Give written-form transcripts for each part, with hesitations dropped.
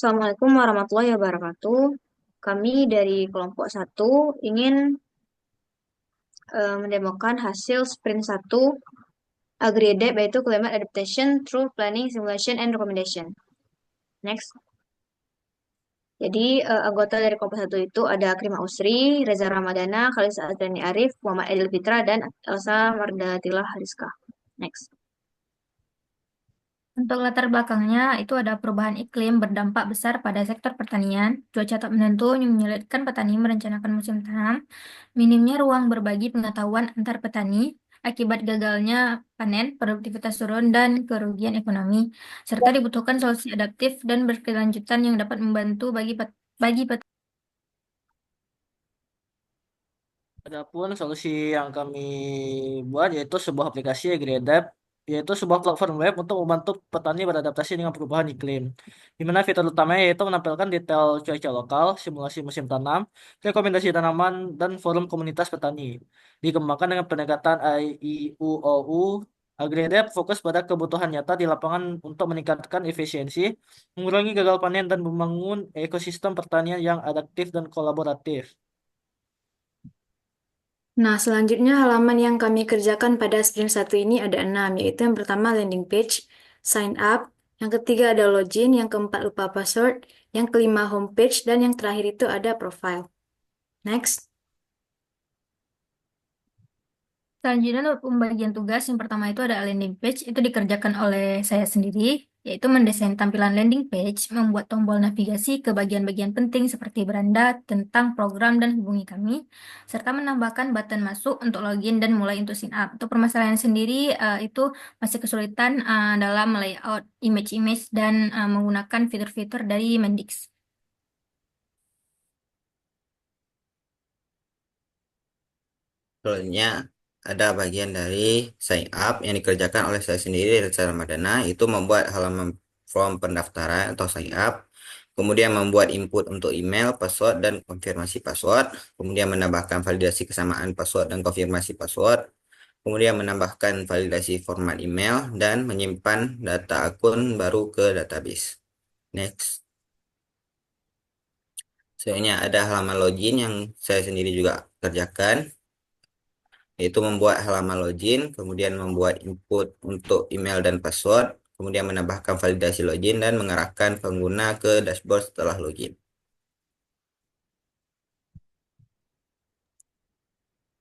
Assalamualaikum warahmatullahi wabarakatuh. Kami dari kelompok satu ingin mendemokan hasil sprint satu AgriAdapt yaitu Climate Adaptation through Planning, Simulation, and Recommendation. Next. Jadi anggota dari kelompok satu itu ada Krima Usri, Reza Ramadana, Khalisa Adriani Arif, Muhammad Adil Fitra, dan Elsa Mardatila Hariska. Next. Untuk latar belakangnya, itu ada perubahan iklim berdampak besar pada sektor pertanian. Cuaca tak menentu yang menyulitkan petani merencanakan musim tanam. Minimnya ruang berbagi pengetahuan antar petani. Akibat gagalnya panen, produktivitas turun, dan kerugian ekonomi. Serta dibutuhkan solusi adaptif dan berkelanjutan yang dapat membantu bagi petani. Adapun solusi yang kami buat yaitu sebuah aplikasi Agriadapt, yaitu sebuah platform web untuk membantu petani beradaptasi dengan perubahan iklim. Di mana fitur utamanya yaitu menampilkan detail cuaca lokal, simulasi musim tanam, rekomendasi tanaman, dan forum komunitas petani. Dikembangkan dengan pendekatan IIUOU, Agriadapt fokus pada kebutuhan nyata di lapangan untuk meningkatkan efisiensi, mengurangi gagal panen, dan membangun ekosistem pertanian yang adaptif dan kolaboratif. Nah, selanjutnya halaman yang kami kerjakan pada sprint satu ini ada 6, yaitu yang pertama landing page, sign up, yang ketiga ada login, yang keempat lupa password, yang kelima homepage, dan yang terakhir itu ada profile. Next. Selanjutnya untuk pembagian tugas, yang pertama itu ada landing page, itu dikerjakan oleh saya sendiri, yaitu mendesain tampilan landing page, membuat tombol navigasi ke bagian-bagian penting seperti beranda, tentang program, dan hubungi kami, serta menambahkan button masuk untuk login dan mulai untuk sign up. Untuk permasalahan sendiri, itu masih kesulitan dalam layout image-image dan menggunakan fitur-fitur dari Mendix. Selanjutnya ada bagian dari sign up yang dikerjakan oleh saya sendiri secara Ramadana, itu membuat halaman form pendaftaran atau sign up, kemudian membuat input untuk email, password, dan konfirmasi password, kemudian menambahkan validasi kesamaan password dan konfirmasi password, kemudian menambahkan validasi format email, dan menyimpan data akun baru ke database. Next. Selanjutnya ada halaman login yang saya sendiri juga kerjakan, yaitu membuat halaman login, kemudian membuat input untuk email dan password, kemudian menambahkan validasi login dan mengarahkan pengguna ke dashboard setelah login.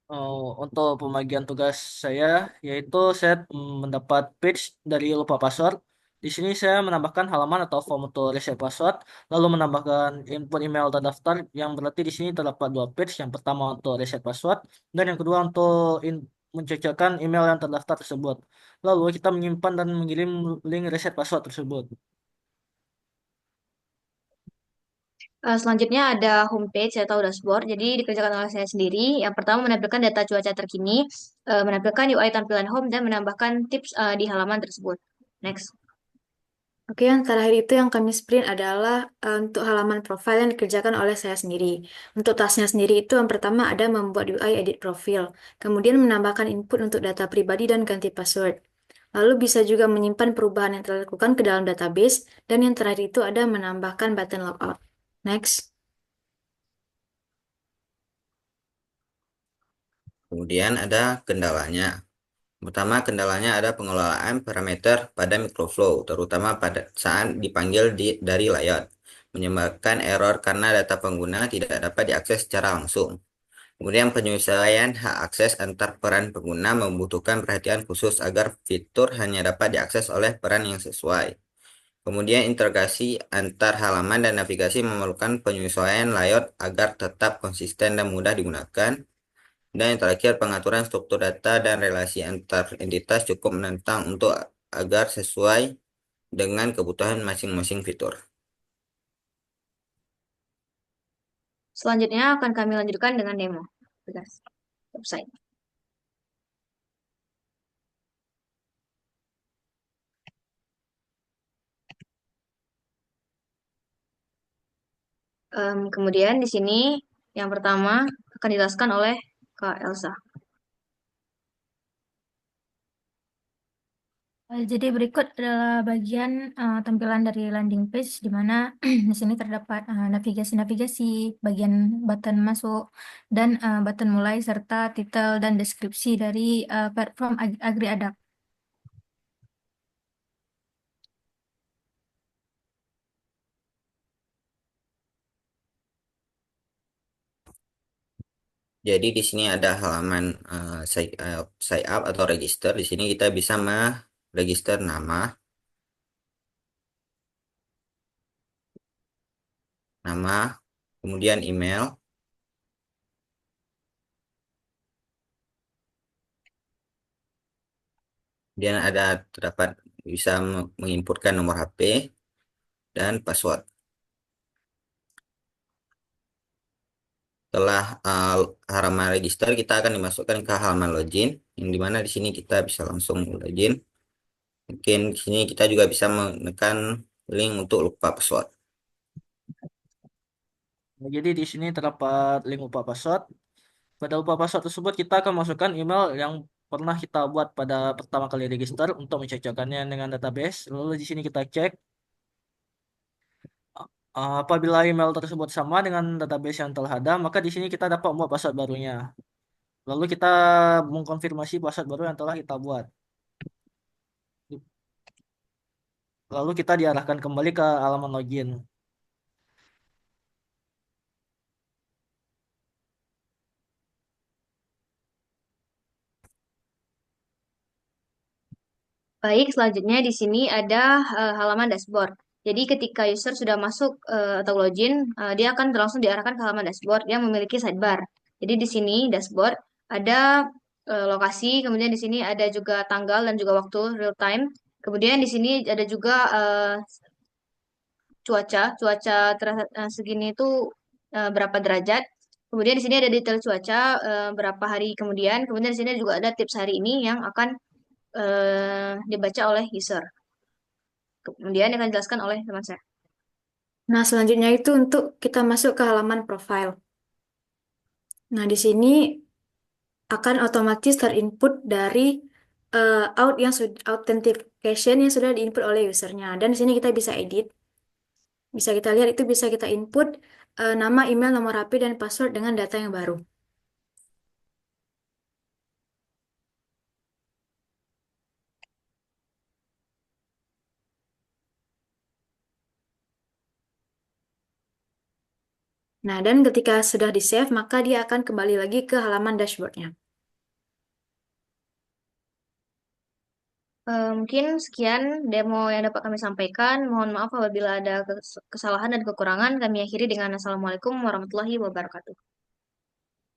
Untuk pembagian tugas saya, yaitu saya mendapat page dari lupa password. Di sini saya menambahkan halaman atau form untuk reset password, lalu menambahkan input email terdaftar, yang berarti di sini terdapat dua page. Yang pertama untuk reset password, dan yang kedua untuk mencocokkan email yang terdaftar tersebut. Lalu kita menyimpan dan mengirim link reset password tersebut. Selanjutnya ada homepage atau dashboard. Jadi dikerjakan oleh saya sendiri. Yang pertama menampilkan data cuaca terkini, menampilkan UI tampilan home, dan menambahkan tips di halaman tersebut. Next. Oke, yang terakhir itu yang kami sprint adalah untuk halaman profile yang dikerjakan oleh saya sendiri. Untuk tasnya sendiri itu yang pertama ada membuat UI edit profil, kemudian menambahkan input untuk data pribadi dan ganti password. Lalu bisa juga menyimpan perubahan yang telah dilakukan ke dalam database, dan yang terakhir itu ada menambahkan button logout. Next. Kemudian ada kendalanya. Pertama, kendalanya ada pengelolaan parameter pada microflow, terutama pada saat dipanggil dari layout, menyebabkan error karena data pengguna tidak dapat diakses secara langsung. Kemudian penyesuaian hak akses antar peran pengguna membutuhkan perhatian khusus agar fitur hanya dapat diakses oleh peran yang sesuai. Kemudian integrasi antar halaman dan navigasi memerlukan penyesuaian layout agar tetap konsisten dan mudah digunakan. Dan yang terakhir, pengaturan struktur data dan relasi antar entitas cukup menentang untuk agar sesuai dengan kebutuhan masing-masing fitur. Selanjutnya akan kami lanjutkan dengan demo tugas website. Kemudian di sini yang pertama akan dijelaskan oleh Kak Elsa. Jadi berikut adalah bagian tampilan dari landing page di mana di sini terdapat navigasi-navigasi, bagian button masuk dan button mulai serta titel dan deskripsi dari platform AgriAdapt. Jadi di sini ada halaman sign up atau register. Di sini kita bisa meregister nama, kemudian email, kemudian terdapat bisa menginputkan nomor HP dan password. Setelah halaman register, kita akan dimasukkan ke halaman login, yang dimana di sini kita bisa langsung login. Mungkin di sini kita juga bisa menekan link untuk lupa password. Nah, jadi di sini terdapat link lupa password. Pada lupa password tersebut kita akan masukkan email yang pernah kita buat pada pertama kali register untuk mencocokkannya dengan database. Lalu di sini kita cek apabila email tersebut sama dengan database yang telah ada, maka di sini kita dapat membuat password barunya. Lalu kita mengkonfirmasi password baru yang telah kita buat. Lalu kita diarahkan kembali ke halaman login. Baik, selanjutnya di sini ada halaman dashboard. Jadi ketika user sudah masuk atau login, dia akan langsung diarahkan ke halaman dashboard yang memiliki sidebar. Jadi di sini dashboard ada lokasi, kemudian di sini ada juga tanggal dan juga waktu real time. Kemudian di sini ada juga cuaca segini itu berapa derajat. Kemudian di sini ada detail cuaca berapa hari kemudian di sini juga ada tips hari ini yang akan dibaca oleh user. Kemudian akan dijelaskan oleh teman saya. Nah, selanjutnya itu untuk kita masuk ke halaman profile. Nah, di sini akan otomatis terinput dari authentication yang sudah diinput oleh usernya. Dan di sini kita bisa edit. Bisa kita lihat itu bisa kita input nama, email, nomor HP, dan password dengan data yang baru. Nah, dan ketika sudah di-save, maka dia akan kembali lagi ke halaman dashboardnya. Mungkin sekian demo yang dapat kami sampaikan. Mohon maaf apabila ada kesalahan dan kekurangan. Kami akhiri dengan Assalamualaikum warahmatullahi wabarakatuh.